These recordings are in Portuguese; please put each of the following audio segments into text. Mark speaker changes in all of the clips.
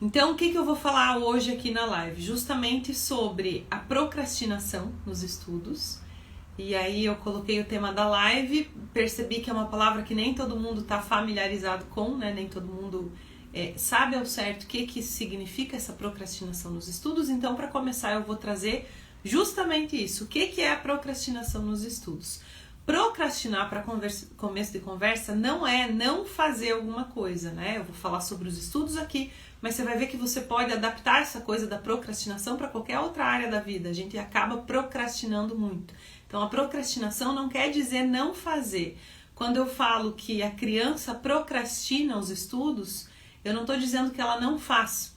Speaker 1: Então, o que eu vou falar hoje aqui na live? Justamente sobre a procrastinação nos estudos. E aí eu coloquei o tema da live, percebi que é uma palavra que nem todo mundo está familiarizado com, né? Nem todo mundo sabe ao certo o que significa essa procrastinação nos estudos. Então, para começar, eu vou trazer justamente isso. O que é a procrastinação nos estudos? Procrastinar, para começo de conversa, não é não fazer alguma coisa, né? Eu vou falar sobre os estudos aqui, mas você vai ver que você pode adaptar essa coisa da procrastinação para qualquer outra área da vida. A gente acaba procrastinando muito. Então, a procrastinação não quer dizer não fazer. Quando eu falo que a criança procrastina os estudos, eu não estou dizendo que ela não faz.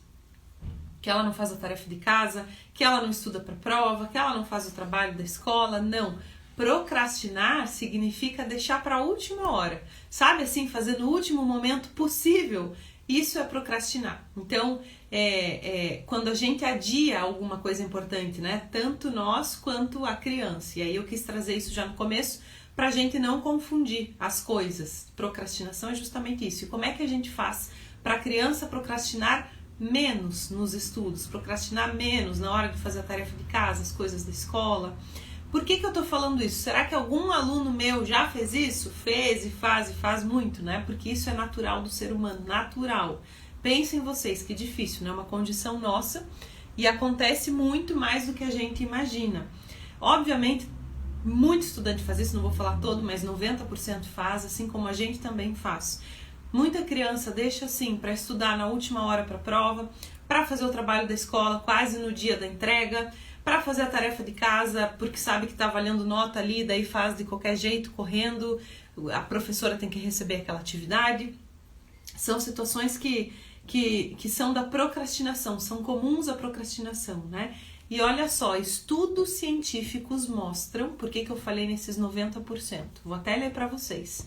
Speaker 1: Que ela não faz a tarefa de casa, que ela não estuda para a prova, que ela não faz o trabalho da escola, não. Procrastinar significa deixar para a última hora, sabe assim, fazer no último momento possível. Isso é procrastinar. Então, quando a gente adia alguma coisa importante, né? Tanto nós quanto a criança. E aí eu quis trazer isso já no começo para a gente não confundir as coisas. Procrastinação é justamente isso. E como é que a gente faz para a criança procrastinar menos nos estudos, procrastinar menos na hora de fazer a tarefa de casa, as coisas da escola? Por que eu estou falando isso? Será que algum aluno meu já fez isso? Fez e faz muito, né? Porque isso é natural do ser humano, natural. Pensem vocês, que difícil, né? É uma condição nossa e acontece muito mais do que a gente imagina. Obviamente, muito estudante faz isso, não vou falar todo, mas 90% faz, assim como a gente também faz. Muita criança deixa assim para estudar na última hora para a prova, para fazer o trabalho da escola quase no dia da entrega, para fazer a tarefa de casa, porque sabe que está valendo nota ali, daí faz de qualquer jeito, correndo, a professora tem que receber aquela atividade. São situações que são da procrastinação, são comuns à procrastinação, né? E olha só, estudos científicos mostram, por que eu falei nesses 90%? Vou até ler para vocês.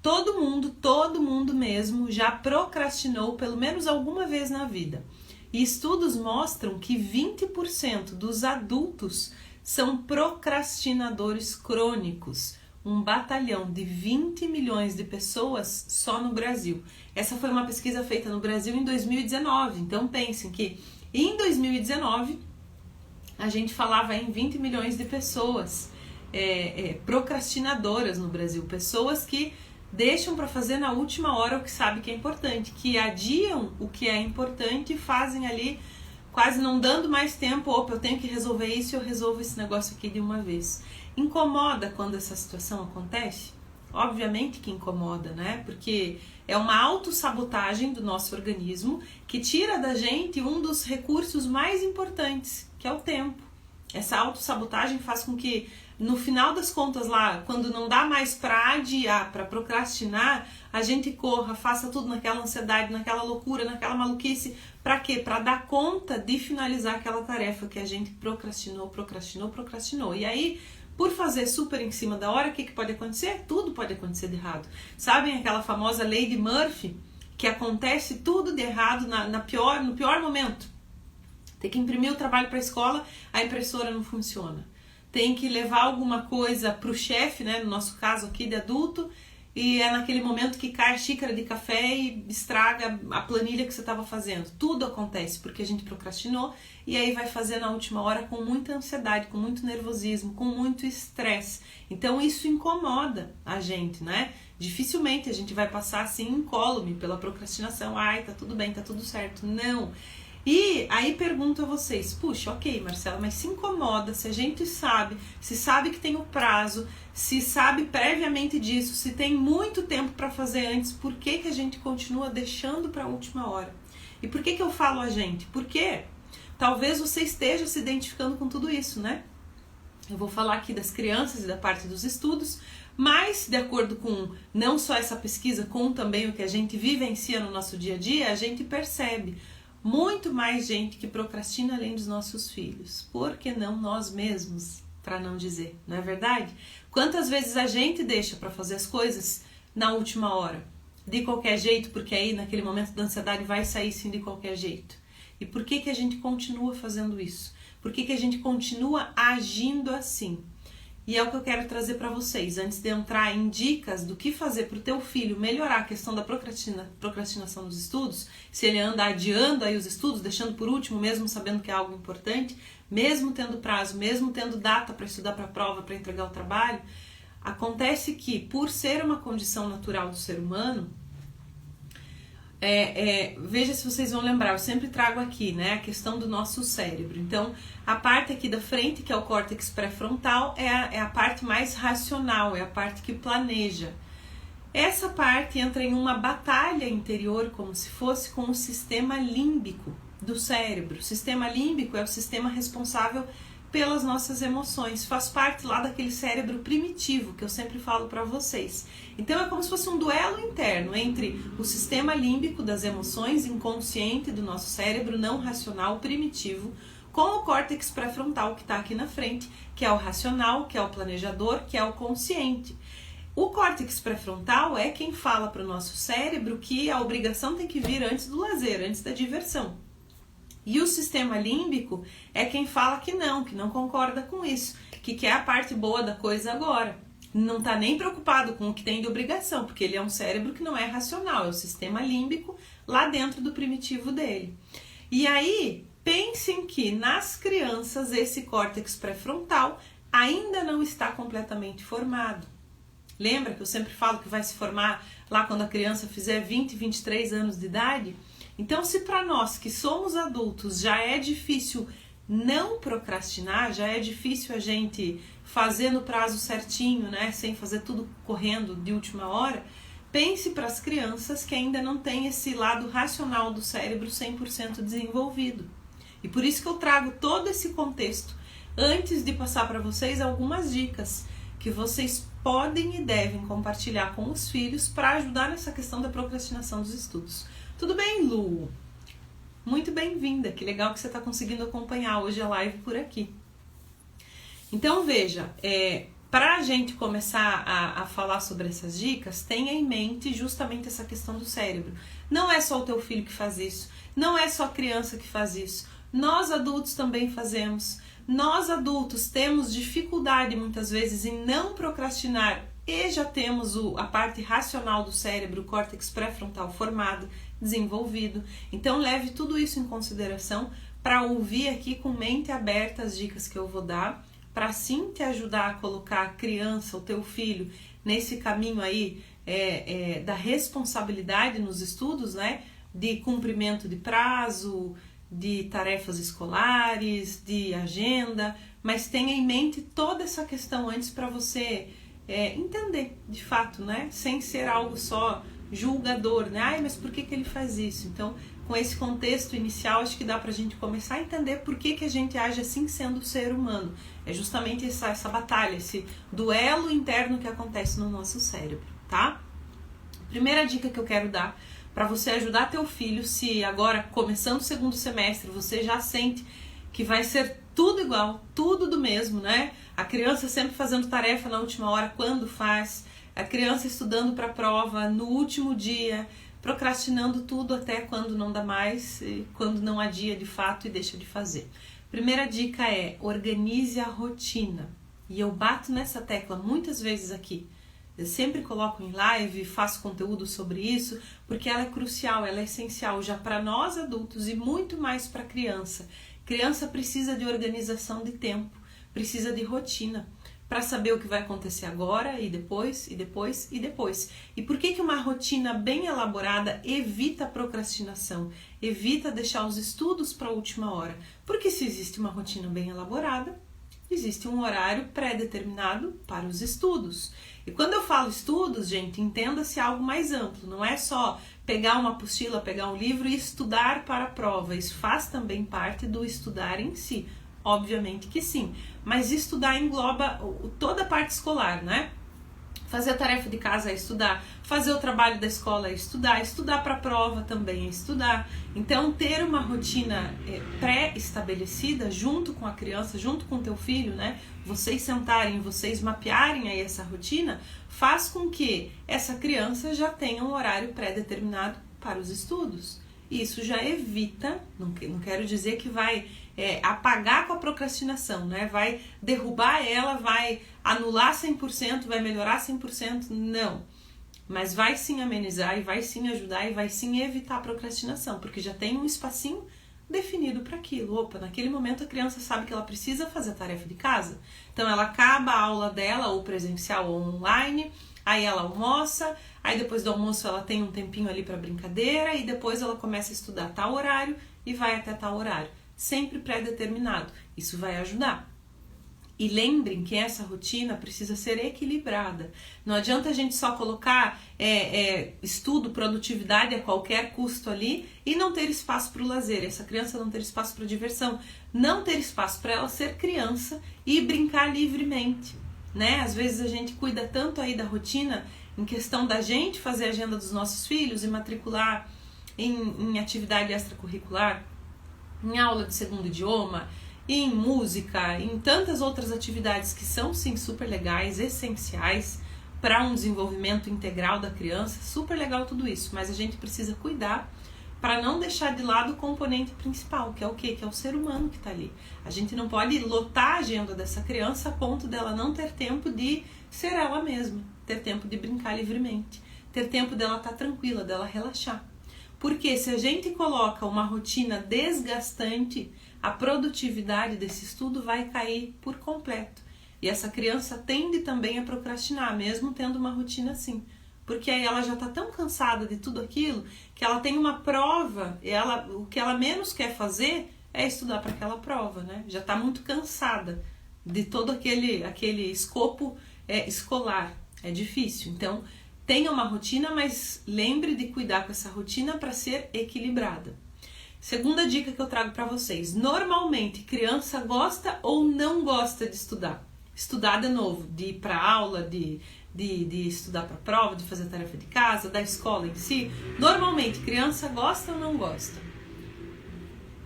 Speaker 1: Todo mundo mesmo já procrastinou pelo menos alguma vez na vida. E estudos mostram que 20% dos adultos são procrastinadores crônicos. Um batalhão de 20 milhões de pessoas só no Brasil. Essa foi uma pesquisa feita no Brasil em 2019. Então pensem que em 2019 a gente falava em 20 milhões de pessoas procrastinadoras no Brasil. Pessoas que deixam para fazer na última hora o que sabe que é importante, que adiam o que é importante e fazem ali quase não dando mais tempo. Opa, eu tenho que resolver isso e eu resolvo esse negócio aqui de uma vez. Incomoda quando essa situação acontece? Obviamente que incomoda, né? Porque é uma autossabotagem do nosso organismo que tira da gente um dos recursos mais importantes, que é o tempo. Essa autossabotagem faz com que, no final das contas lá, quando não dá mais para adiar, para procrastinar, a gente corra, faça tudo naquela ansiedade, naquela loucura, naquela maluquice. Para quê? Para dar conta de finalizar aquela tarefa que a gente procrastinou. E aí, por fazer super em cima da hora, o que pode acontecer? Tudo pode acontecer de errado. Sabem aquela famosa lei de Murphy? Que acontece tudo de errado no pior momento. Tem que imprimir o trabalho para a escola, a impressora não funciona. Tem que levar alguma coisa para o chefe, né, no nosso caso aqui de adulto, e é naquele momento que cai a xícara de café e estraga a planilha que você estava fazendo. Tudo acontece porque a gente procrastinou e aí vai fazer na última hora com muita ansiedade, com muito nervosismo, com muito estresse. Então isso incomoda a gente, né? Dificilmente a gente vai passar assim incólume pela procrastinação. Ai, tá tudo bem, tá tudo certo. Não. E aí pergunto a vocês, puxa, ok, Marcela, mas se incomoda, se a gente sabe, se sabe que tem o prazo, se sabe previamente disso, se tem muito tempo para fazer antes, por que a gente continua deixando para a última hora? E por que eu falo a gente? Porque talvez você esteja se identificando com tudo isso, né? Eu vou falar aqui das crianças e da parte dos estudos, mas de acordo com não só essa pesquisa, com também o que a gente vivencia no nosso dia a dia, a gente percebe muito mais gente que procrastina além dos nossos filhos. Por que não nós mesmos, para não dizer, não é verdade? Quantas vezes a gente deixa para fazer as coisas na última hora? De qualquer jeito, porque aí naquele momento da ansiedade vai sair sim de qualquer jeito. E por que a gente continua fazendo isso? Por que a gente continua agindo assim? E é o que eu quero trazer para vocês, antes de entrar em dicas do que fazer para o teu filho melhorar a questão da procrastinação dos estudos, se ele anda adiando aí os estudos, deixando por último, mesmo sabendo que é algo importante, mesmo tendo prazo, mesmo tendo data para estudar para a prova, para entregar o trabalho. Acontece que, por ser uma condição natural do ser humano, veja se vocês vão lembrar, eu sempre trago aqui, né, a questão do nosso cérebro. Então, a parte aqui da frente, que é o córtex pré-frontal, é a parte mais racional, é a parte que planeja. Essa parte entra em uma batalha interior, como se fosse com o sistema límbico do cérebro. O sistema límbico é o sistema responsável pelas nossas emoções, faz parte lá daquele cérebro primitivo que eu sempre falo para vocês. Então é como se fosse um duelo interno entre o sistema límbico das emoções, inconsciente do nosso cérebro, não racional, primitivo, com o córtex pré-frontal que está aqui na frente, que é o racional, que é o planejador, que é o consciente. O córtex pré-frontal é quem fala para o nosso cérebro que a obrigação tem que vir antes do lazer, antes da diversão. E o sistema límbico é quem fala que não concorda com isso, que quer a parte boa da coisa agora. Não está nem preocupado com o que tem de obrigação, porque ele é um cérebro que não é racional, é o sistema límbico lá dentro do primitivo dele. E aí, pensem que nas crianças esse córtex pré-frontal ainda não está completamente formado. Lembra que eu sempre falo que vai se formar lá quando a criança fizer 20, 23 anos de idade? Então, se para nós que somos adultos já é difícil não procrastinar, já é difícil a gente fazer no prazo certinho, né, sem fazer tudo correndo de última hora, pense para as crianças que ainda não têm esse lado racional do cérebro 100% desenvolvido. E por isso que eu trago todo esse contexto antes de passar para vocês algumas dicas que vocês podem e devem compartilhar com os filhos para ajudar nessa questão da procrastinação dos estudos. Tudo bem, Lu? Muito bem-vinda, que legal que você está conseguindo acompanhar hoje a live por aqui. Então veja, para a gente começar a falar sobre essas dicas, tenha em mente justamente essa questão do cérebro. Não é só o teu filho que faz isso, não é só a criança que faz isso, nós adultos também fazemos. Nós adultos temos dificuldade muitas vezes em não procrastinar e já temos a parte racional do cérebro, o córtex pré-frontal formado, desenvolvido. Então leve tudo isso em consideração para ouvir aqui com mente aberta as dicas que eu vou dar, para sim te ajudar a colocar a criança, o teu filho, nesse caminho aí da responsabilidade nos estudos, né? De cumprimento de prazo, de tarefas escolares, de agenda, mas tenha em mente toda essa questão antes para você entender, de fato, né? Sem ser algo só julgador, né? Ai, mas por que ele faz isso? Então, com esse contexto inicial, acho que dá pra gente começar a entender por que a gente age assim sendo ser humano. É justamente essa batalha, esse duelo interno que acontece no nosso cérebro, tá? Primeira dica que eu quero dar para você ajudar teu filho, se agora, começando o segundo semestre, você já sente que vai ser tudo igual, tudo do mesmo, né? A criança sempre fazendo tarefa na última hora, quando faz, a criança estudando para a prova no último dia, procrastinando tudo até quando não dá mais, quando não adia de fato e deixa de fazer. Primeira dica é: organize a rotina. E eu bato nessa tecla muitas vezes aqui. Eu sempre coloco em live, faço conteúdo sobre isso, porque ela é crucial, ela é essencial já para nós adultos e muito mais para a criança. Criança precisa de organização de tempo, precisa de rotina, para saber o que vai acontecer agora e depois, e depois, e depois. E por que uma rotina bem elaborada evita a procrastinação, evita deixar os estudos para a última hora? Porque se existe uma rotina bem elaborada, existe um horário pré-determinado para os estudos. E quando eu falo estudos, gente, entenda-se algo mais amplo. Não é só pegar uma apostila, pegar um livro e estudar para a prova. Isso faz também parte do estudar em si. Obviamente que sim. Mas estudar engloba toda a parte escolar, né? Fazer a tarefa de casa é estudar, fazer o trabalho da escola é estudar para a prova também é estudar. Então, ter uma rotina pré-estabelecida junto com a criança, junto com o teu filho, né? Vocês sentarem, vocês mapearem aí essa rotina, faz com que essa criança já tenha um horário pré-determinado para os estudos. Isso já evita, não quero dizer que vai apagar com a procrastinação, né? Vai derrubar ela, vai anular 100%, vai melhorar 100%, não. Mas vai sim amenizar e vai sim ajudar e vai sim evitar a procrastinação, porque já tem um espacinho definido para aquilo. Opa, naquele momento a criança sabe que ela precisa fazer a tarefa de casa, então ela acaba a aula dela, ou presencial ou online, aí ela almoça, aí depois do almoço ela tem um tempinho ali para brincadeira e depois ela começa a estudar tal horário e vai até tal horário, sempre pré-determinado. Isso vai ajudar. E lembrem que essa rotina precisa ser equilibrada. Não adianta a gente só colocar estudo, produtividade a qualquer custo ali e não ter espaço para o lazer. Essa criança não ter espaço para diversão, não ter espaço para ela ser criança e brincar livremente, né? Às vezes a gente cuida tanto aí da rotina em questão da gente fazer a agenda dos nossos filhos e matricular em atividade extracurricular, em aula de segundo idioma, em música, em tantas outras atividades que são sim super legais, essenciais para um desenvolvimento integral da criança, super legal tudo isso, mas a gente precisa cuidar para não deixar de lado o componente principal, que é o quê? Que é o ser humano que está ali. A gente não pode lotar a agenda dessa criança a ponto dela não ter tempo de ser ela mesma, ter tempo de brincar livremente, ter tempo dela estar tranquila, dela relaxar. Porque se a gente coloca uma rotina desgastante, a produtividade desse estudo vai cair por completo. E essa criança tende também a procrastinar, mesmo tendo uma rotina assim. Porque aí ela já está tão cansada de tudo aquilo, que ela tem uma prova, e o que ela menos quer fazer é estudar para aquela prova, né? Já está muito cansada de todo aquele escopo escolar. É difícil. Então, tenha uma rotina, mas lembre de cuidar com essa rotina para ser equilibrada. Segunda dica que eu trago para vocês. Normalmente, criança gosta ou não gosta de estudar? Estudar de novo, de ir para aula, de estudar para prova, de fazer tarefa de casa, da escola em si. Normalmente, criança gosta ou não gosta?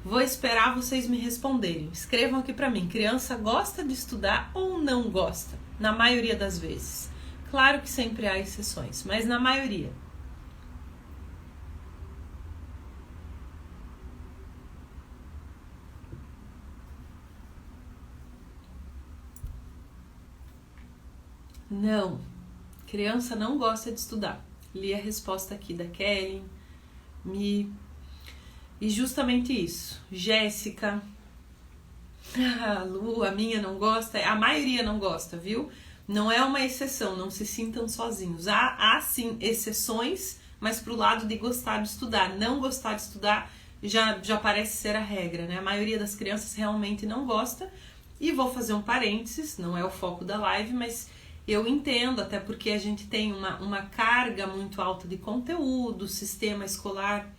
Speaker 1: Vou esperar vocês me responderem. Escrevam aqui para mim. Criança gosta de estudar ou não gosta? Na maioria das vezes. Claro que sempre há exceções, mas na maioria. Não, criança não gosta de estudar. Li a resposta aqui da Kelly, Mi, e justamente isso. Jéssica, a Lu, a minha não gosta, a maioria não gosta, viu? Não é uma exceção, não se sintam sozinhos. Há sim exceções, mas pro lado de gostar de estudar. Não gostar de estudar já parece ser a regra, né? A maioria das crianças realmente não gosta. E vou fazer um parênteses, não é o foco da live, mas eu entendo, até porque a gente tem uma carga muito alta de conteúdo, sistema escolar,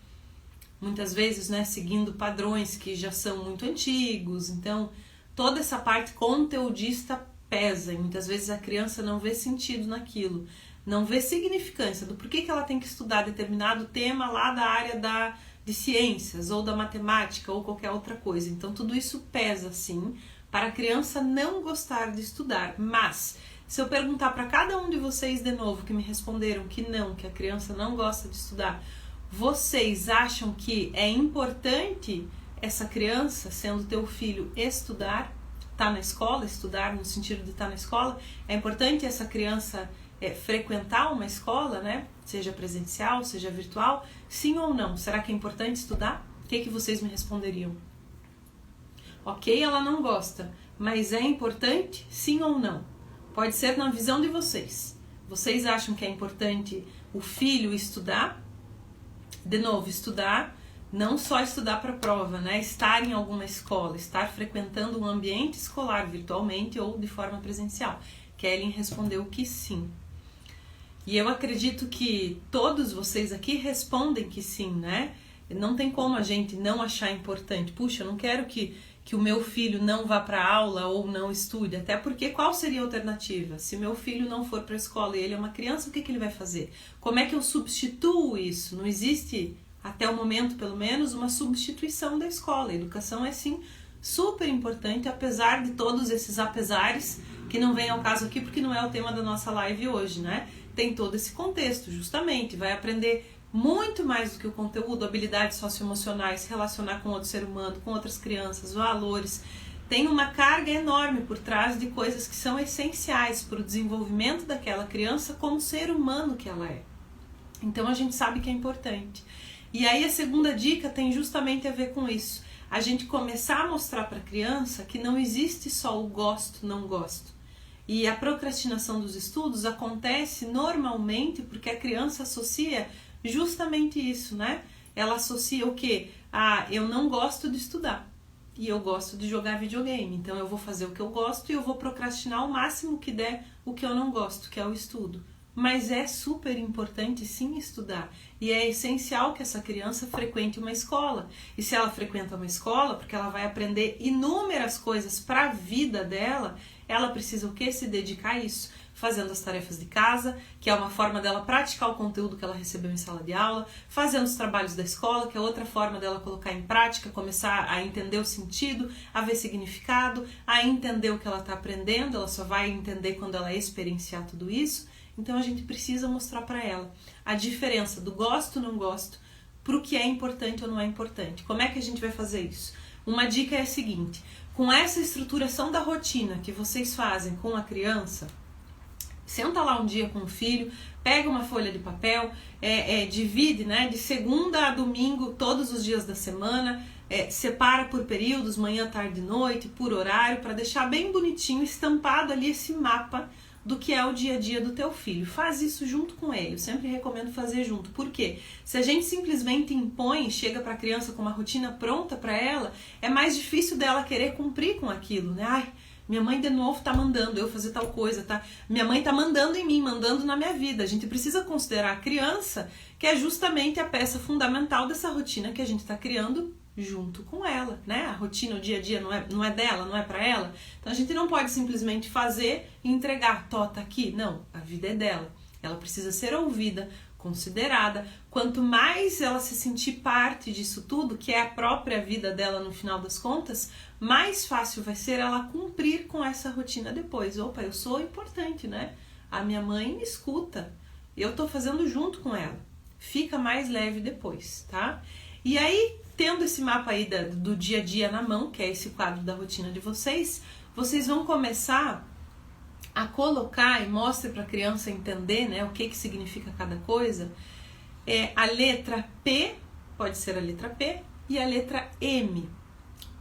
Speaker 1: muitas vezes, né, seguindo padrões que já são muito antigos. Então, toda essa parte conteudista pesa, e muitas vezes a criança não vê sentido naquilo, não vê significância do porquê que ela tem que estudar determinado tema lá da área de ciências, ou da matemática, ou qualquer outra coisa. Então, tudo isso pesa, sim, para a criança não gostar de estudar. Mas, se eu perguntar para cada um de vocês de novo, que me responderam que não, que a criança não gosta de estudar, vocês acham que é importante essa criança, sendo teu filho, estudar? Tá na escola, estudar no sentido de estar na escola? É importante essa criança frequentar uma escola, né? Seja presencial, seja virtual? Sim ou não? Será que é importante estudar? O que vocês me responderiam? Ok, ela não gosta, mas é importante? Sim ou não? Pode ser na visão de vocês. Vocês acham que é importante o filho estudar? De novo, estudar, não só estudar para a prova, né? Estar em alguma escola, estar frequentando um ambiente escolar virtualmente ou de forma presencial. Kelly respondeu que sim. E eu acredito que todos vocês aqui respondem que sim, né? Não tem como a gente não achar importante. Puxa, eu não quero que o meu filho não vá para aula ou não estude, até porque qual seria a alternativa? Se meu filho não for para a escola e ele é uma criança, o que ele vai fazer? Como é que eu substituo isso? Não existe, até o momento pelo menos, uma substituição da escola. A educação é sim super importante, apesar de todos esses apesares, que não vem ao caso aqui porque não é o tema da nossa live hoje, né? Tem todo esse contexto, justamente, vai aprender muito mais do que o conteúdo, habilidades socioemocionais, se relacionar com outro ser humano, com outras crianças, valores. Tem uma carga enorme por trás de coisas que são essenciais para o desenvolvimento daquela criança como ser humano que ela é. Então a gente sabe que é importante. E aí a segunda dica tem justamente a ver com isso. A gente começar a mostrar para a criança que não existe só o gosto, não gosto. E a procrastinação dos estudos acontece normalmente porque a criança associa justamente isso, né? Ela associa o quê? Eu não gosto de estudar e eu gosto de jogar videogame, então eu vou fazer o que eu gosto e eu vou procrastinar o máximo que der o que eu não gosto, que é o estudo. Mas é super importante sim estudar e é essencial que essa criança frequente uma escola. E se ela frequenta uma escola, porque ela vai aprender inúmeras coisas para a vida dela, ela precisa o quê? Se dedicar a isso, fazendo as tarefas de casa, que é uma forma dela praticar o conteúdo que ela recebeu em sala de aula, fazendo os trabalhos da escola, que é outra forma dela colocar em prática, começar a entender o sentido, a ver significado, a entender o que ela está aprendendo. Ela só vai entender quando ela experienciar tudo isso. Então a gente precisa mostrar para ela a diferença do gosto, não gosto, para o que é importante ou não é importante. Como é que a gente vai fazer isso? Uma dica é a seguinte: com essa estruturação da rotina que vocês fazem com a criança, senta lá um dia com o filho, pega uma folha de papel, divide, né, de segunda a domingo, todos os dias da semana, separa por períodos, manhã, tarde e noite, por horário, para deixar bem bonitinho, estampado ali esse mapa do que é o dia a dia do teu filho. Faz isso junto com ele, eu sempre recomendo fazer junto. Por quê? Se a gente simplesmente impõe, chega para a criança com uma rotina pronta para ela, é mais difícil dela querer cumprir com aquilo, né? Ai, minha mãe de novo tá mandando eu fazer tal coisa, tá? Minha mãe tá mandando em mim, mandando na minha vida. A gente precisa considerar a criança, que é justamente a peça fundamental dessa rotina que a gente tá criando junto com ela, né? A rotina, o dia a dia não é dela, não é para ela. Então a gente não pode simplesmente fazer e entregar, tá aqui. Não, a vida é dela. Ela precisa ser ouvida, considerada. Quanto mais ela se sentir parte disso tudo, que é a própria vida dela no final das contas, mais fácil vai ser ela cumprir com essa rotina depois. Opa, eu sou importante, né? A minha mãe me escuta. Eu tô fazendo junto com ela. Fica mais leve depois, tá? E aí, tendo esse mapa aí do dia a dia na mão, que é esse quadro da rotina de vocês, vocês vão começar a colocar, e mostre para a criança entender, né, o que significa cada coisa. A letra P, pode ser a letra P, e a letra M.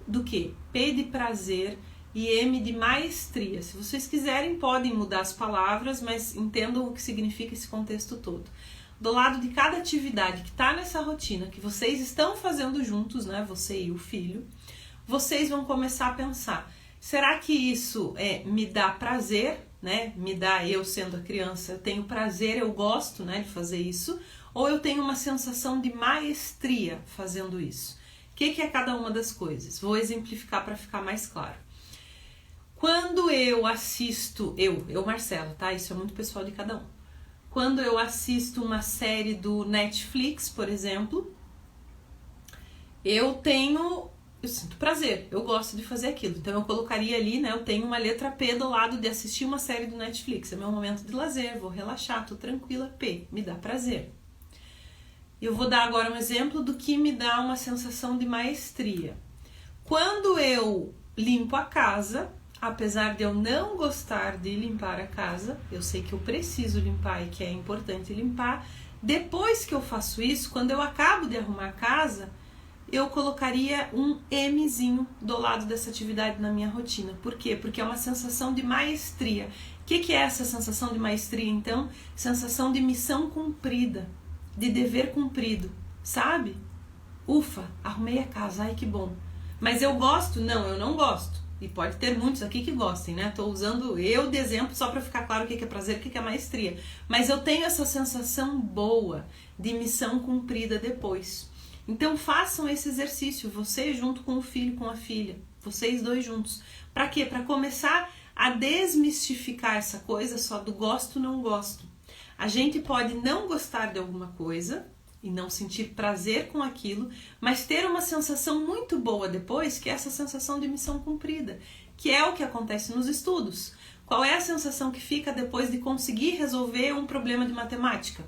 Speaker 1: Do que? P de prazer e M de maestria. Se vocês quiserem, podem mudar as palavras, mas entendam o que significa esse contexto todo. Do lado de cada atividade que está nessa rotina, que vocês estão fazendo juntos, né, você e o filho, vocês vão começar a pensar, será que isso me dá prazer, né, me dá, eu sendo a criança, eu tenho prazer, eu gosto, né, de fazer isso, ou eu tenho uma sensação de maestria fazendo isso? O que é cada uma das coisas? Vou exemplificar para ficar mais claro. Quando eu assisto, eu Marcela, tá? Isso é muito pessoal de cada um. Quando eu assisto uma série do Netflix, por exemplo, eu sinto prazer, eu gosto de fazer aquilo. Então eu colocaria ali, né, eu tenho uma letra P do lado de assistir uma série do Netflix. É meu momento de lazer, vou relaxar, tô tranquila, P, me dá prazer. Eu vou dar agora um exemplo do que me dá uma sensação de maestria. Quando eu limpo a casa, apesar de eu não gostar de limpar a casa, eu sei que eu preciso limpar e que é importante limpar. Depois que eu faço isso, quando eu acabo de arrumar a casa, eu colocaria um Mzinho do lado dessa atividade na minha rotina. Por quê? Porque é uma sensação de maestria. O que é essa sensação de maestria, então? Sensação de missão cumprida, de dever cumprido, sabe? Ufa, arrumei a casa, ai que bom. Mas eu gosto? Não, eu não gosto. E pode ter muitos aqui que gostem, né? Tô usando eu de exemplo só para ficar claro o que é prazer e o que é maestria. Mas eu tenho essa sensação boa de missão cumprida depois. Então façam esse exercício, você junto com o filho, com a filha, vocês dois juntos. Para quê? Para começar a desmistificar essa coisa só do gosto, não gosto. A gente pode não gostar de alguma coisa e não sentir prazer com aquilo, mas ter uma sensação muito boa depois, que é essa sensação de missão cumprida, que é o que acontece nos estudos. Qual é a sensação que fica depois de conseguir resolver um problema de matemática?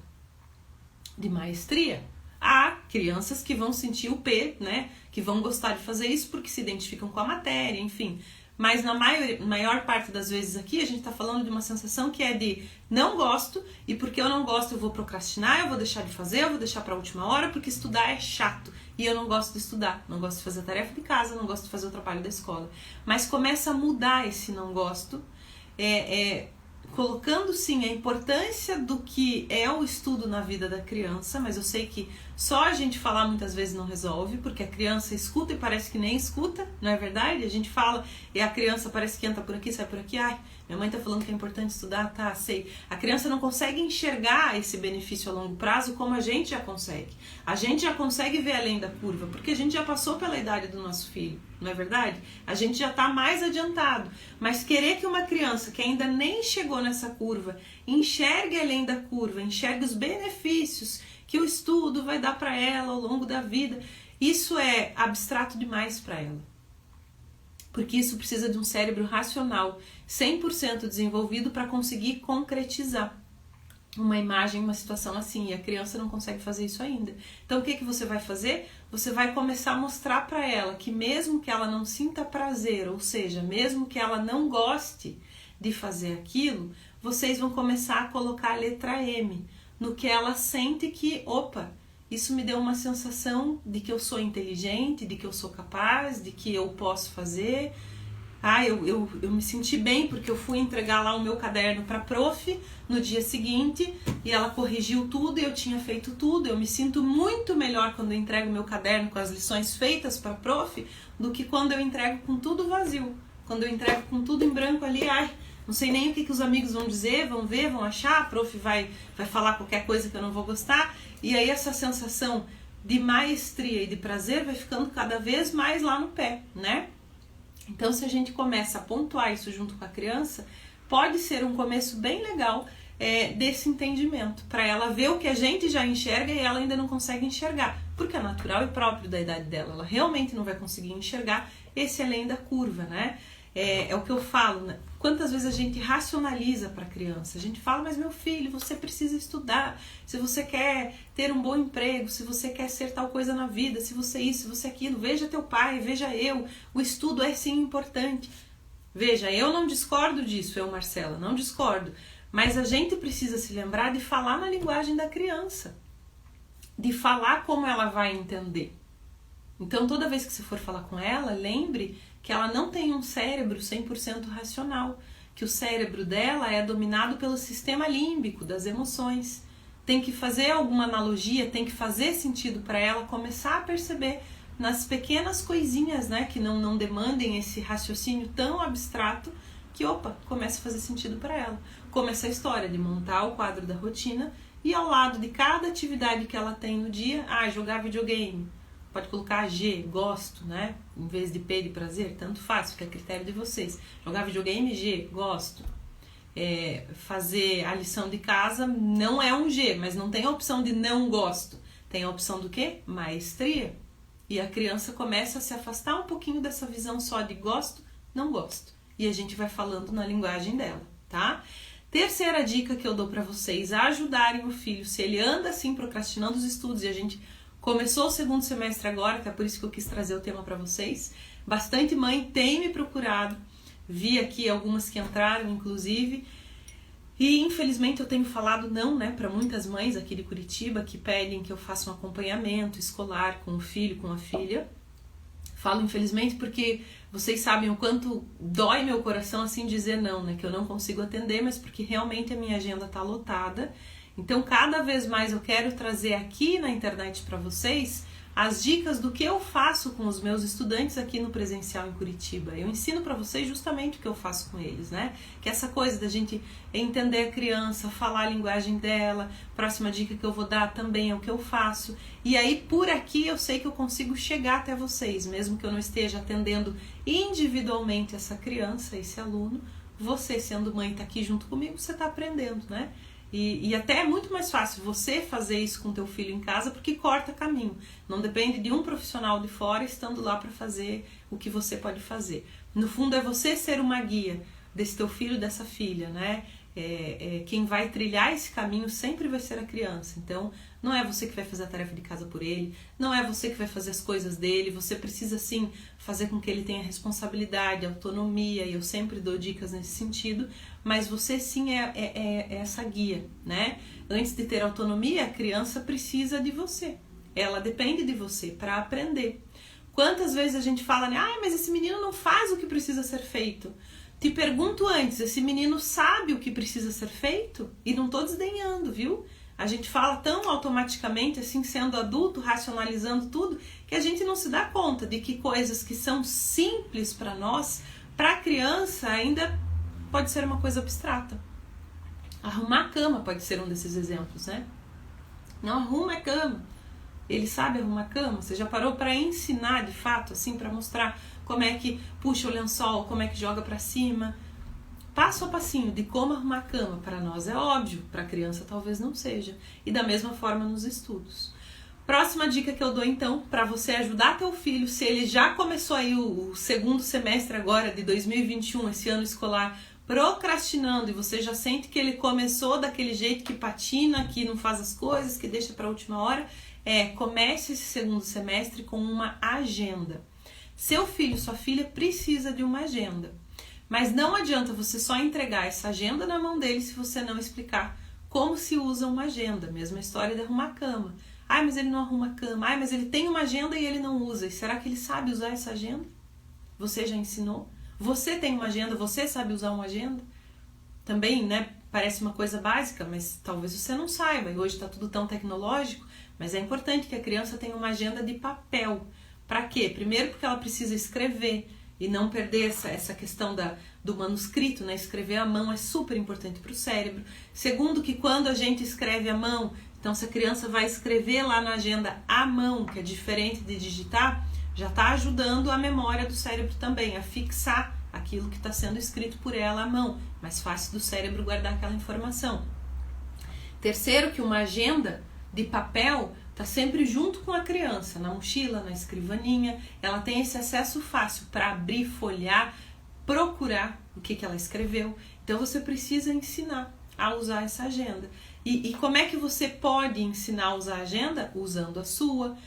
Speaker 1: de maestria. Há crianças que vão sentir o P, né? Que vão gostar de fazer isso porque se identificam com a matéria, enfim. Mas na maior parte das vezes aqui a gente está falando de uma sensação que é de não gosto, e porque eu não gosto eu vou procrastinar, eu vou deixar de fazer, eu vou deixar para a última hora, porque estudar é chato. E eu não gosto de estudar, não gosto de fazer a tarefa de casa, não gosto de fazer o trabalho da escola. Mas começa a mudar esse não gosto, colocando sim a importância do que é o estudo na vida da criança, mas eu sei que só a gente falar muitas vezes não resolve, porque a criança escuta e parece que nem escuta, não é verdade? A gente fala e a criança parece que entra por aqui, sai por aqui, ai, minha mãe tá falando que é importante estudar, tá, sei. A criança não consegue enxergar esse benefício a longo prazo como a gente já consegue. A gente já consegue ver além da curva, porque a gente já passou pela idade do nosso filho, não é verdade? A gente já tá mais adiantado, mas querer que uma criança que ainda nem chegou nessa curva enxergue além da curva, enxergue os benefícios que o estudo vai dar para ela ao longo da vida, isso é abstrato demais para ela. Porque isso precisa de um cérebro racional 100% desenvolvido para conseguir concretizar uma imagem, uma situação assim, e a criança não consegue fazer isso ainda. Então o que você vai fazer? Você vai começar a mostrar para ela que mesmo que ela não sinta prazer, ou seja, mesmo que ela não goste de fazer aquilo, vocês vão começar a colocar a letra M no que ela sente que, opa, isso me deu uma sensação de que eu sou inteligente, de que eu sou capaz, de que eu posso fazer. Eu me senti bem porque eu fui entregar lá o meu caderno para a prof no dia seguinte e ela corrigiu tudo e eu tinha feito tudo. Eu me sinto muito melhor quando eu entrego meu caderno com as lições feitas para a prof do que quando eu entrego com tudo vazio. Quando eu entrego com tudo em branco ali, não sei nem o que os amigos vão dizer, vão ver, vão achar, a prof vai falar qualquer coisa que eu não vou gostar. E aí essa sensação de maestria e de prazer vai ficando cada vez mais lá no pé, né? Então se a gente começa a pontuar isso junto com a criança, pode ser um começo bem legal desse entendimento, para ela ver o que a gente já enxerga e ela ainda não consegue enxergar, porque é natural e próprio da idade dela, ela realmente não vai conseguir enxergar esse além da curva, né? É o que eu falo, né? Quantas vezes a gente racionaliza para a criança? A gente fala, mas meu filho, você precisa estudar, se você quer ter um bom emprego, se você quer ser tal coisa na vida, se você isso, se você aquilo, veja teu pai, veja eu, o estudo é sim importante. Veja, eu não discordo disso, Marcela, não discordo, mas a gente precisa se lembrar de falar na linguagem da criança, de falar como ela vai entender. Então toda vez que você for falar com ela, lembre que ela não tem um cérebro 100% racional, que o cérebro dela é dominado pelo sistema límbico das emoções. Tem que fazer alguma analogia, tem que fazer sentido para ela começar a perceber nas pequenas coisinhas, né, que não demandem esse raciocínio tão abstrato, que começa a fazer sentido para ela. Como essa história de montar o quadro da rotina e ao lado de cada atividade que ela tem no dia, jogar videogame. Pode colocar G, gosto, né? Em vez de P de prazer, tanto faz, fica a critério de vocês. Jogar videogame, G, gosto. Fazer a lição de casa não é um G, mas não tem a opção de não gosto. Tem a opção do quê? Maestria. E a criança começa a se afastar um pouquinho dessa visão só de gosto, não gosto. E a gente vai falando na linguagem dela, tá? Terceira dica que eu dou pra vocês, ajudarem o filho, se ele anda assim procrastinando os estudos, e a gente começou o segundo semestre agora, que é por isso que eu quis trazer o tema para vocês. Bastante mãe tem me procurado. Vi aqui algumas que entraram, inclusive. E infelizmente eu tenho falado não, né, para muitas mães aqui de Curitiba que pedem que eu faça um acompanhamento escolar com o filho, com a filha. Falo infelizmente porque vocês sabem o quanto dói meu coração assim dizer não, né, que eu não consigo atender, mas porque realmente a minha agenda tá lotada. Então, cada vez mais eu quero trazer aqui na internet para vocês as dicas do que eu faço com os meus estudantes aqui no presencial em Curitiba. Eu ensino para vocês justamente o que eu faço com eles, né? Que é essa coisa da gente entender a criança, falar a linguagem dela. Próxima dica que eu vou dar também é o que eu faço. E aí, por aqui, eu sei que eu consigo chegar até vocês, mesmo que eu não esteja atendendo individualmente essa criança, esse aluno. Você, sendo mãe, tá aqui junto comigo, você tá aprendendo, né? E até é muito mais fácil você fazer isso com teu filho em casa porque corta caminho. Não depende de um profissional de fora estando lá para fazer o que você pode fazer. No fundo é você ser uma guia desse teu filho, dessa filha, né? quem vai trilhar esse caminho sempre vai ser a criança. Então, não é você que vai fazer a tarefa de casa por ele, não é você que vai fazer as coisas dele, você precisa sim fazer com que ele tenha responsabilidade, autonomia, e eu sempre dou dicas nesse sentido, mas você sim é essa guia, né? Antes de ter autonomia, a criança precisa de você, ela depende de você para aprender. Quantas vezes a gente fala, né? Mas esse menino não faz o que precisa ser feito. Te pergunto antes, esse menino sabe o que precisa ser feito? E não tô desdenhando, viu? A gente fala tão automaticamente, assim, sendo adulto, racionalizando tudo, que a gente não se dá conta de que coisas que são simples para nós, para a criança ainda pode ser uma coisa abstrata. Arrumar a cama pode ser um desses exemplos, né? Não arruma a cama. Ele sabe arrumar a cama? Você já parou para ensinar de fato, assim, para mostrar como é que puxa o lençol, como é que joga para cima? Passo a passinho de como arrumar a cama para nós é óbvio, para a criança talvez não seja. E da mesma forma nos estudos. Próxima dica que eu dou então, para você ajudar teu filho, se ele já começou aí o segundo semestre agora de 2021, esse ano escolar, procrastinando, e você já sente que ele começou daquele jeito que patina, que não faz as coisas, que deixa para a última hora, comece esse segundo semestre com uma agenda. Seu filho, sua filha precisa de uma agenda. Mas não adianta você só entregar essa agenda na mão dele se você não explicar como se usa uma agenda. Mesma história de arrumar a cama. Mas ele não arruma a cama. Mas ele tem uma agenda e ele não usa. E será que ele sabe usar essa agenda? Você já ensinou? Você tem uma agenda? Você sabe usar uma agenda? Também, né? Parece uma coisa básica, mas talvez você não saiba. E hoje está tudo tão tecnológico. Mas é importante que a criança tenha uma agenda de papel. Para quê? Primeiro porque ela precisa escrever. E não perder essa questão do manuscrito, né? Escrever à mão é super importante para o cérebro. Segundo, que quando a gente escreve à mão, então se a criança vai escrever lá na agenda à mão, que é diferente de digitar, já está ajudando a memória do cérebro também, a fixar aquilo que está sendo escrito por ela à mão. Mais fácil do cérebro guardar aquela informação. Terceiro, que uma agenda de papel está sempre junto com a criança, na mochila, na escrivaninha, ela tem esse acesso fácil para abrir, folhear, procurar o que ela escreveu. Então você precisa ensinar a usar essa agenda. E como é que você pode ensinar a usar a agenda? Usando a sua,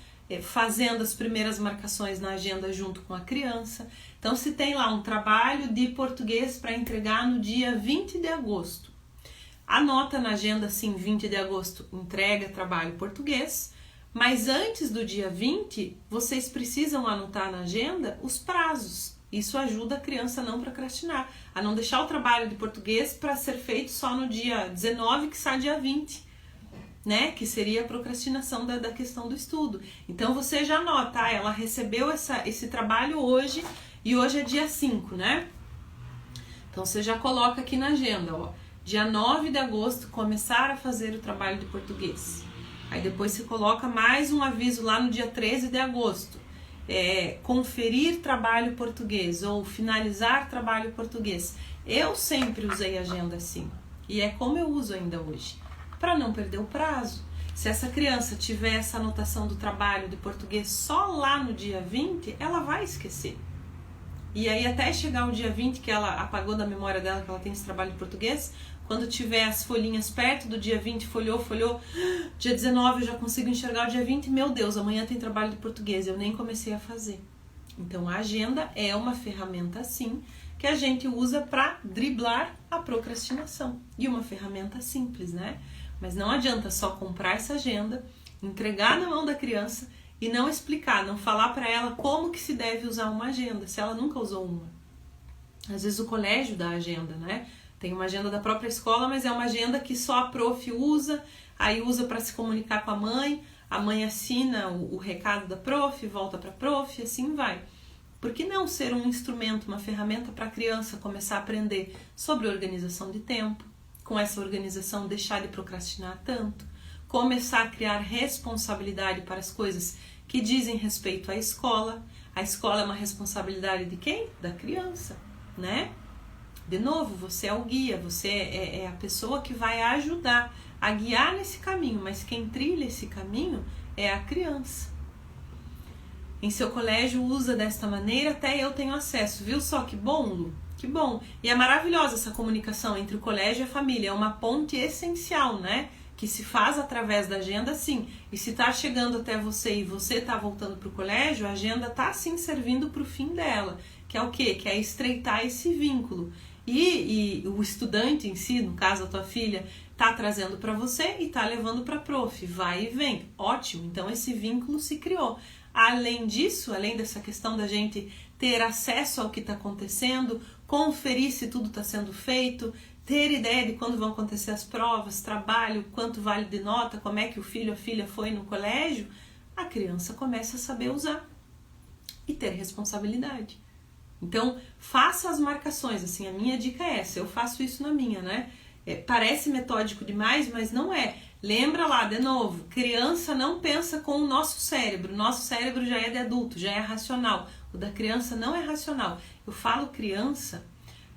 Speaker 1: fazendo as primeiras marcações na agenda junto com a criança. Então se tem lá um trabalho de português para entregar no dia 20 de agosto. Anota na agenda assim, 20 de agosto, entrega trabalho português. Mas antes do dia 20, vocês precisam anotar na agenda os prazos. Isso ajuda a criança a não procrastinar, a não deixar o trabalho de português para ser feito só no dia 19, que sai dia 20, né? Que seria a procrastinação da questão do estudo. Então você já anota, ela recebeu esse trabalho hoje e hoje é dia 5, né? Então você já coloca aqui na agenda, ó, dia 9 de agosto começar a fazer o trabalho de português. Aí depois você coloca mais um aviso lá no dia 13 de agosto. Conferir trabalho português ou finalizar trabalho português. Eu sempre usei agenda assim. E é como eu uso ainda hoje. Para não perder o prazo. Se essa criança tiver essa anotação do trabalho de português só lá no dia 20, ela vai esquecer. E aí até chegar o dia 20, que ela apagou da memória dela que ela tem esse trabalho de português, quando tiver as folhinhas perto do dia 20, folheou, dia 19 eu já consigo enxergar o dia 20, meu Deus, amanhã tem trabalho de português, eu nem comecei a fazer. Então a agenda é uma ferramenta assim, que a gente usa para driblar a procrastinação. E uma ferramenta simples, né? Mas não adianta só comprar essa agenda, entregar na mão da criança e não explicar, não falar para ela como que se deve usar uma agenda, se ela nunca usou uma. Às vezes o colégio dá agenda, né? Tem uma agenda da própria escola, mas é uma agenda que só a prof usa, aí usa para se comunicar com a mãe assina o recado da prof, volta para a prof, e assim vai. Por que não ser um instrumento, uma ferramenta para a criança começar a aprender sobre organização de tempo, com essa organização deixar de procrastinar tanto, começar a criar responsabilidade para as coisas que dizem respeito à escola. A escola é uma responsabilidade de quem? Da criança, né? De novo, você é o guia, você é a pessoa que vai ajudar a guiar nesse caminho, mas quem trilha esse caminho é a criança. Em seu colégio usa desta maneira, até eu tenho acesso, viu só que bom, Lu? Que bom. E é maravilhosa essa comunicação entre o colégio e a família. É uma ponte essencial, né? Que se faz através da agenda, sim. E se está chegando até você e você está voltando para o colégio, a agenda está sim servindo para o fim dela. Que é o quê? Que é estreitar esse vínculo. E o estudante em si, no caso a tua filha, está trazendo para você e está levando para a prof. Vai e vem. Ótimo. Então esse vínculo se criou. Além disso, além dessa questão da gente ter acesso ao que está acontecendo, conferir se tudo está sendo feito, ter ideia de quando vão acontecer as provas, trabalho, quanto vale de nota, como é que o filho ou a filha foi no colégio, a criança começa a saber usar e ter responsabilidade. Então, faça as marcações, assim, a minha dica é essa, eu faço isso na minha, né? Parece metódico demais, mas não é. Lembra lá, de novo, criança não pensa com o nosso cérebro já é de adulto, já é racional. O da criança não é racional. Eu falo criança,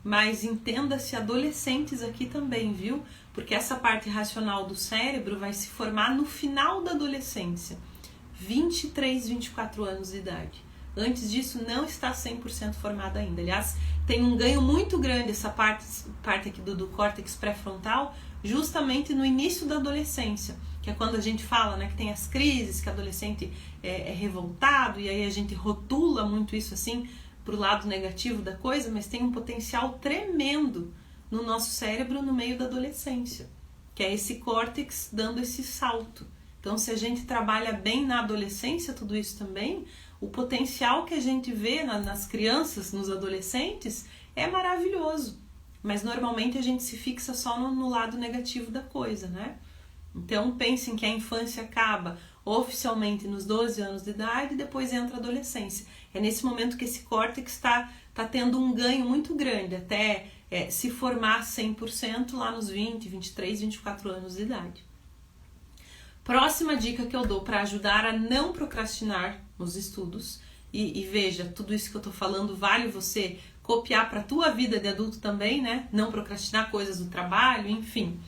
Speaker 1: mas entenda-se adolescentes aqui também, viu? Porque essa parte racional do cérebro vai se formar no final da adolescência, 23, 24 anos de idade. Antes disso não está 100% formada ainda. Aliás, tem um ganho muito grande essa parte aqui do córtex pré-frontal, justamente no início da adolescência, que é quando a gente fala, né, que tem as crises, que o adolescente é revoltado, e aí a gente rotula muito isso assim pro lado negativo da coisa, mas tem um potencial tremendo no nosso cérebro no meio da adolescência, que é esse córtex dando esse salto. Então, se a gente trabalha bem na adolescência, tudo isso também, o potencial que a gente vê nas crianças, nos adolescentes, é maravilhoso. Mas normalmente a gente se fixa só no lado negativo da coisa, né? Então pensem que a infância acaba oficialmente nos 12 anos de idade e depois entra a adolescência. É nesse momento que esse córtex está tendo um ganho muito grande, até se formar 100% lá nos 20, 23, 24 anos de idade. Próxima dica que eu dou para ajudar a não procrastinar nos estudos, e veja, tudo isso que eu tô falando vale você copiar para a tua vida de adulto também, né? Não procrastinar coisas do trabalho, enfim.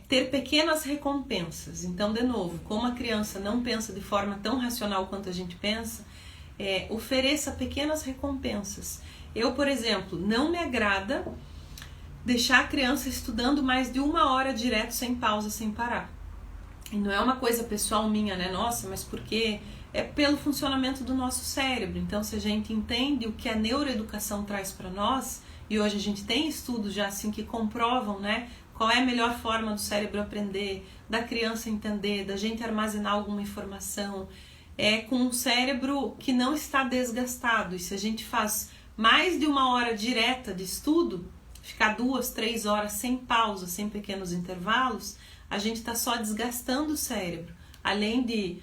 Speaker 1: Ter pequenas recompensas. Então, de novo, como a criança não pensa de forma tão racional quanto a gente pensa, ofereça pequenas recompensas. Eu, por exemplo, não me agrada deixar a criança estudando mais de 1 hora direto, sem pausa, sem parar. E não é uma coisa pessoal minha, né? Nossa, mas por quê? É pelo funcionamento do nosso cérebro. Então, se a gente entende o que a neuroeducação traz para nós, e hoje a gente tem estudos já assim que comprovam, né, qual é a melhor forma do cérebro aprender, da criança entender, da gente armazenar alguma informação, com um cérebro que não está desgastado. E se a gente faz mais de 1 hora direta de estudo, ficar 2, 3 horas sem pausa, sem pequenos intervalos, a gente está só desgastando o cérebro, além de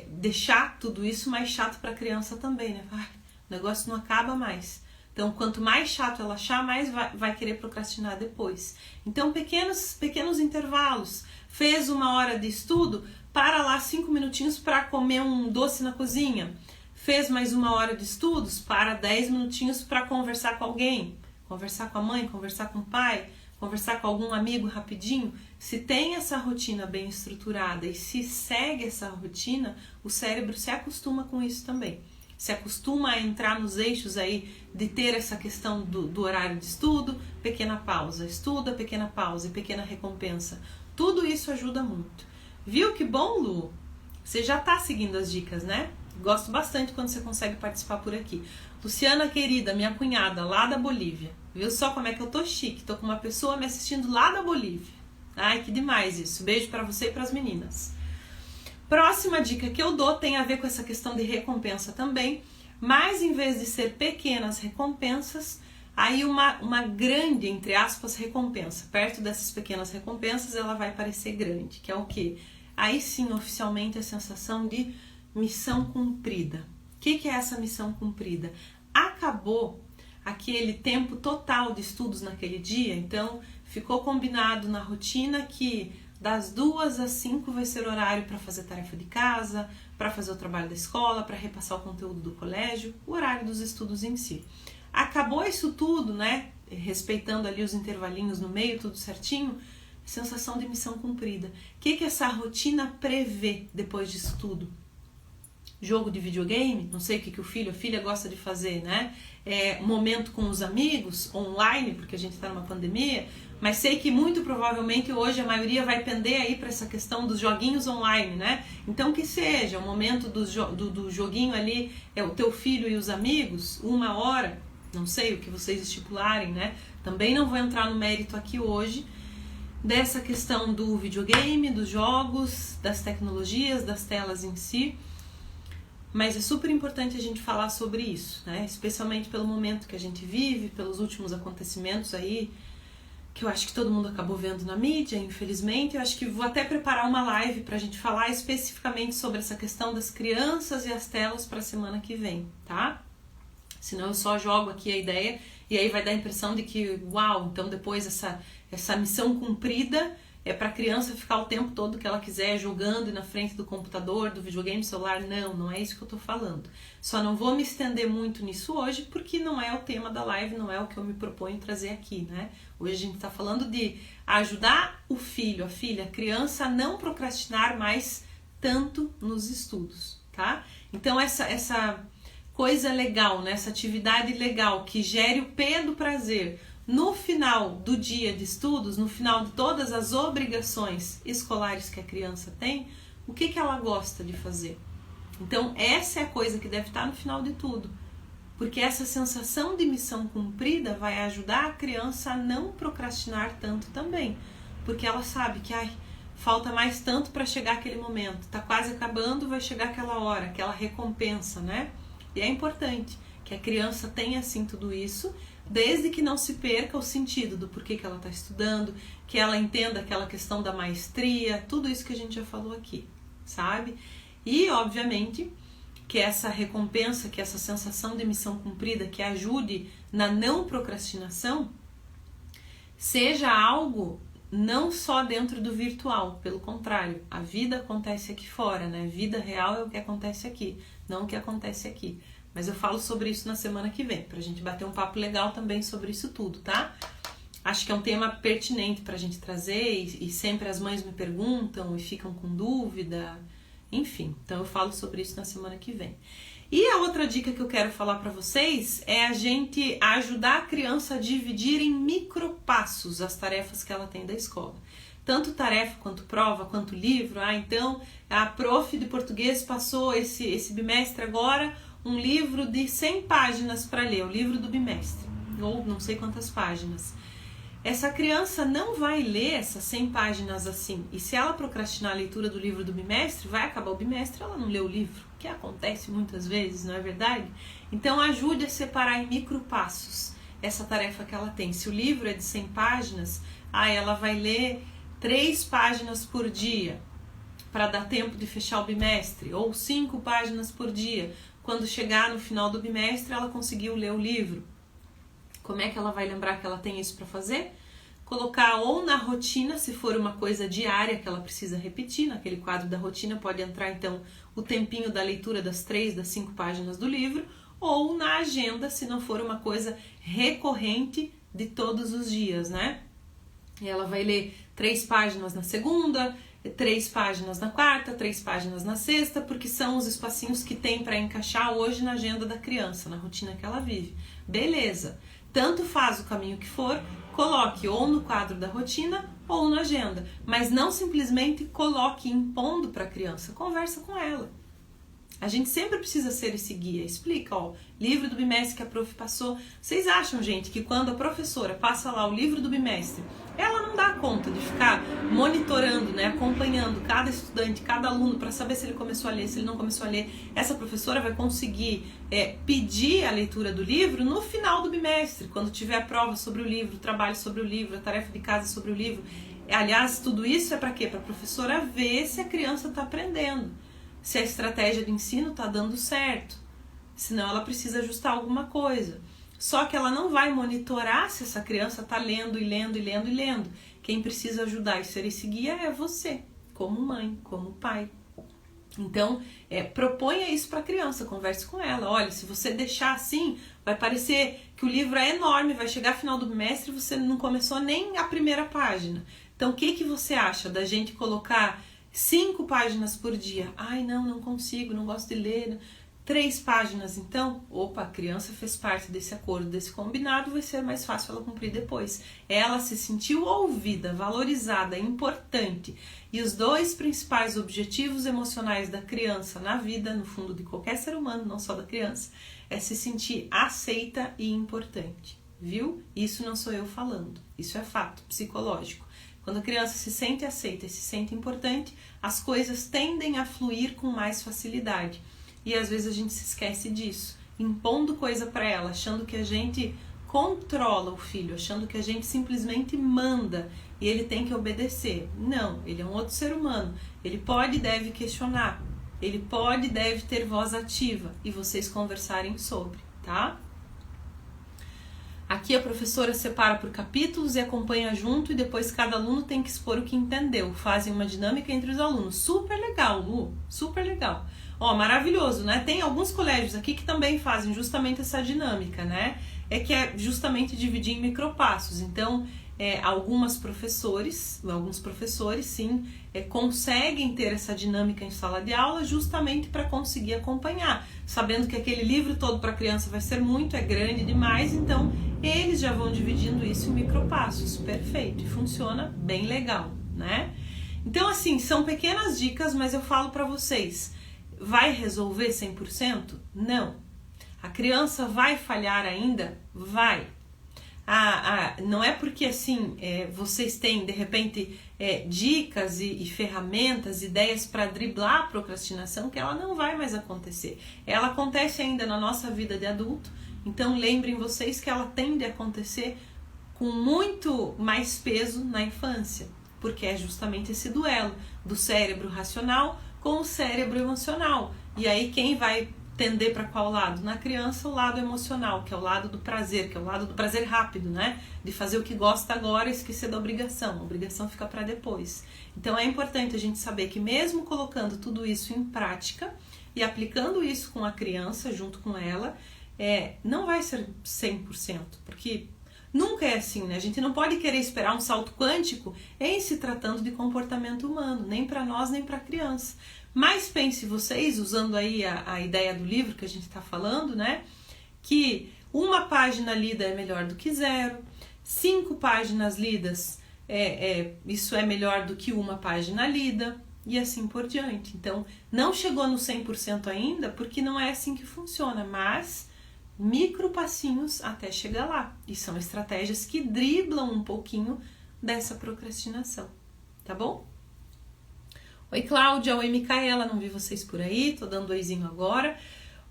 Speaker 1: deixar tudo isso mais chato para a criança também, né? O negócio não acaba mais. Então, quanto mais chato ela achar, mais vai querer procrastinar depois. Então, pequenos intervalos. Fez 1 hora de estudo, para lá 5 minutinhos para comer um doce na cozinha. Fez mais 1 hora de estudos, para 10 minutinhos para conversar com alguém. Conversar com a mãe, conversar com o pai, conversar com algum amigo rapidinho. Se tem essa rotina bem estruturada e se segue essa rotina, o cérebro se acostuma com isso também. Se acostuma a entrar nos eixos aí de ter essa questão do horário de estudo, pequena pausa, estuda, pequena pausa e pequena recompensa. Tudo isso ajuda muito. Viu que bom, Lu? Você já está seguindo as dicas, né? Gosto bastante quando você consegue participar por aqui. Luciana querida, minha cunhada, lá da Bolívia. Viu só como é que eu tô chique? Tô com uma pessoa me assistindo lá da Bolívia. Ai, que demais isso. Beijo pra você e pras meninas. Próxima dica que eu dou tem a ver com essa questão de recompensa também. Mas em vez de ser pequenas recompensas, aí uma grande, entre aspas, recompensa. Perto dessas pequenas recompensas, ela vai parecer grande. Que é o quê? Aí sim, oficialmente, a sensação de missão cumprida. O que é essa missão cumprida? Acabou aquele tempo total de estudos naquele dia, então ficou combinado na rotina que das 2 às 5 vai ser horário para fazer tarefa de casa, para fazer o trabalho da escola, para repassar o conteúdo do colégio, o horário dos estudos em si. Acabou isso tudo, né? Respeitando ali os intervalinhos no meio, tudo certinho, sensação de missão cumprida. O que essa rotina prevê depois disso tudo? jogo de videogame, não sei o que o filho, a filha gosta de fazer, né? Momento com os amigos, online, porque a gente está numa pandemia, mas sei que muito provavelmente hoje a maioria vai pender aí para essa questão dos joguinhos online, né? Então que seja o momento do joguinho ali, o teu filho e os amigos, 1 hora, não sei o que vocês estipularem, né? Também não vou entrar no mérito aqui hoje dessa questão do videogame, dos jogos, das tecnologias, das telas em si, mas é super importante a gente falar sobre isso, né? Especialmente pelo momento que a gente vive, pelos últimos acontecimentos aí, que eu acho que todo mundo acabou vendo na mídia, infelizmente. Eu acho que vou até preparar uma live pra gente falar especificamente sobre essa questão das crianças e as telas pra semana que vem, tá? Senão eu só jogo aqui a ideia e aí vai dar a impressão de que, uau, então depois essa missão cumprida é para a criança ficar o tempo todo que ela quiser jogando na frente do computador, do videogame, celular. Não é isso que eu tô falando. Só não vou me estender muito nisso hoje porque não é o tema da live, não é o que eu me proponho trazer aqui, né? Hoje a gente tá falando de ajudar o filho, a filha, a criança a não procrastinar mais tanto nos estudos, tá? Então essa coisa legal, né? Essa atividade legal que gere o P do prazer no final do dia de estudos, no final de todas as obrigações escolares que a criança tem, o que ela gosta de fazer? Então essa é a coisa que deve estar no final de tudo, porque essa sensação de missão cumprida vai ajudar a criança a não procrastinar tanto também, porque ela sabe que falta mais tanto para chegar aquele momento, tá quase acabando, vai chegar aquela hora, aquela recompensa, né? E é importante que a criança tenha assim tudo isso, desde que não se perca o sentido do porquê que ela está estudando, que ela entenda aquela questão da maestria, tudo isso que a gente já falou aqui, sabe? E, obviamente, que essa recompensa, que essa sensação de missão cumprida, que ajude na não procrastinação, seja algo não só dentro do virtual, pelo contrário, a vida acontece aqui fora, né? Vida real é o que acontece aqui, não o que acontece aqui. Mas eu falo sobre isso na semana que vem, pra gente bater um papo legal também sobre isso tudo, tá? Acho que é um tema pertinente pra gente trazer e sempre as mães me perguntam e ficam com dúvida, enfim. Então eu falo sobre isso na semana que vem. E a outra dica que eu quero falar pra vocês é a gente ajudar a criança a dividir em micropassos as tarefas que ela tem da escola. Tanto tarefa, quanto prova, quanto livro. Então a prof de português passou esse bimestre agora um livro de 100 páginas para ler, o livro do bimestre, ou não sei quantas páginas. Essa criança não vai ler essas 100 páginas assim, e se ela procrastinar a leitura do livro do bimestre, vai acabar o bimestre, ela não lê o livro, que acontece muitas vezes, não é verdade? Então ajude a separar em micropassos essa tarefa que ela tem. Se o livro é de 100 páginas, ela vai ler 3 páginas por dia, para dar tempo de fechar o bimestre, ou 5 páginas por dia. Quando chegar no final do bimestre, ela conseguiu ler o livro. Como é que ela vai lembrar que ela tem isso para fazer? Colocar ou na rotina, se for uma coisa diária que ela precisa repetir, naquele quadro da rotina pode entrar então o tempinho da leitura das 3, das 5 páginas do livro, ou na agenda, se não for uma coisa recorrente de todos os dias, né? E ela vai ler 3 páginas na segunda, 3 páginas na quarta, 3 páginas na sexta, porque são os espacinhos que tem para encaixar hoje na agenda da criança, na rotina que ela vive. Beleza, tanto faz o caminho que for, coloque ou no quadro da rotina ou na agenda, mas não simplesmente coloque impondo para a criança, conversa com ela. A gente sempre precisa ser esse guia, explica, livro do bimestre que a prof passou. Vocês acham, gente, que quando a professora passa lá o livro do bimestre, ela não dá conta de ficar monitorando, né, acompanhando cada estudante, cada aluno para saber se ele começou a ler, se ele não começou a ler? Essa professora vai conseguir pedir a leitura do livro no final do bimestre, quando tiver a prova sobre o livro, o trabalho sobre o livro, a tarefa de casa sobre o livro. Aliás, tudo isso é para quê? Para a professora ver se a criança está aprendendo, se a estratégia de ensino está dando certo, senão ela precisa ajustar alguma coisa. Só que ela não vai monitorar se essa criança está lendo e lendo e lendo e lendo. Quem precisa ajudar e ser esse guia é você, como mãe, como pai. Então, proponha isso para a criança, converse com ela. Olha, se você deixar assim, vai parecer que o livro é enorme, vai chegar ao final do bimestre e você não começou nem a primeira página. Então, o que você acha da gente colocar 5 páginas por dia. Ai, não consigo, não gosto de ler. 3 páginas, então, opa, a criança fez parte desse acordo, desse combinado, vai ser mais fácil ela cumprir depois. Ela se sentiu ouvida, valorizada, importante. E os 2 principais objetivos emocionais da criança na vida, no fundo de qualquer ser humano, não só da criança, é se sentir aceita e importante, viu? Isso não sou eu falando, isso é fato psicológico. Quando a criança se sente aceita e se sente importante, as coisas tendem a fluir com mais facilidade. E às vezes a gente se esquece disso, impondo coisa para ela, achando que a gente controla o filho, achando que a gente simplesmente manda e ele tem que obedecer. Não, ele é um outro ser humano, ele pode e deve questionar, ele pode e deve ter voz ativa e vocês conversarem sobre, tá? Aqui a professora separa por capítulos e acompanha junto e depois cada aluno tem que expor o que entendeu. Fazem uma dinâmica entre os alunos. Super legal, Lu, super legal. Ó, maravilhoso, né? Tem alguns colégios aqui que também fazem justamente essa dinâmica, né? É que é justamente dividir em micropassos. Então, alguns professores, sim, conseguem ter essa dinâmica em sala de aula justamente para conseguir acompanhar, sabendo que aquele livro todo para criança vai ser muito, é grande demais, então eles já vão dividindo isso em micropassos, perfeito, e funciona bem legal, né? Então, assim, são pequenas dicas, mas eu falo para vocês, vai resolver 100%? Não. A criança vai falhar ainda? Vai. Não é porque assim vocês têm de repente dicas e ferramentas, ideias para driblar a procrastinação que ela não vai mais acontecer. Ela acontece ainda na nossa vida de adulto, então lembrem vocês que ela tende a acontecer com muito mais peso na infância, porque é justamente esse duelo do cérebro racional com o cérebro emocional. E aí quem vai tender para qual lado? Na criança, o lado emocional, que é o lado do prazer, que é o lado do prazer rápido, né? De fazer o que gosta agora e esquecer da obrigação. A obrigação fica para depois. Então é importante a gente saber que mesmo colocando tudo isso em prática e aplicando isso com a criança, junto com ela, não vai ser 100%, porque nunca é assim, né? A gente não pode querer esperar um salto quântico em se tratando de comportamento humano, nem para nós, nem para a criança. Mas pense vocês, usando aí a ideia do livro que a gente está falando, né? Que 1 página lida é melhor do que 0, 5 páginas lidas, isso é melhor do que 1 página lida, e assim por diante. Então, não chegou no 100% ainda, porque não é assim que funciona, mas micro passinhos até chegar lá. E são estratégias que driblam um pouquinho dessa procrastinação, tá bom? Oi Cláudia, oi Micaela, não vi vocês por aí, tô dando oizinho agora.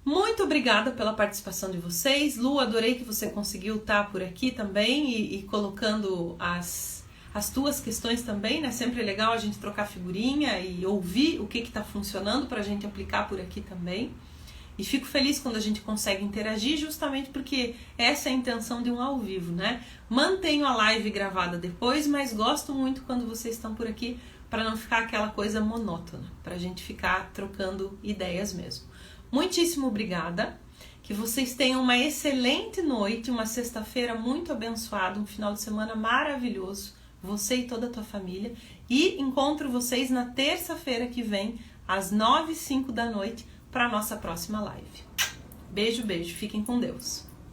Speaker 1: Muito obrigada pela participação de vocês. Lu, adorei que você conseguiu estar por aqui também e colocando as tuas questões também, né? Sempre é legal a gente trocar figurinha e ouvir o que está funcionando para a gente aplicar por aqui também. E fico feliz quando a gente consegue interagir, justamente porque essa é a intenção de um ao vivo, né? Mantenho a live gravada depois, mas gosto muito quando vocês estão por aqui, para não ficar aquela coisa monótona, para a gente ficar trocando ideias mesmo. Muitíssimo obrigada, que vocês tenham uma excelente noite, uma sexta-feira muito abençoada, um final de semana maravilhoso, você e toda a tua família, e encontro vocês na terça-feira que vem, às 9h05 da noite, para a nossa próxima live. Beijo, beijo, fiquem com Deus.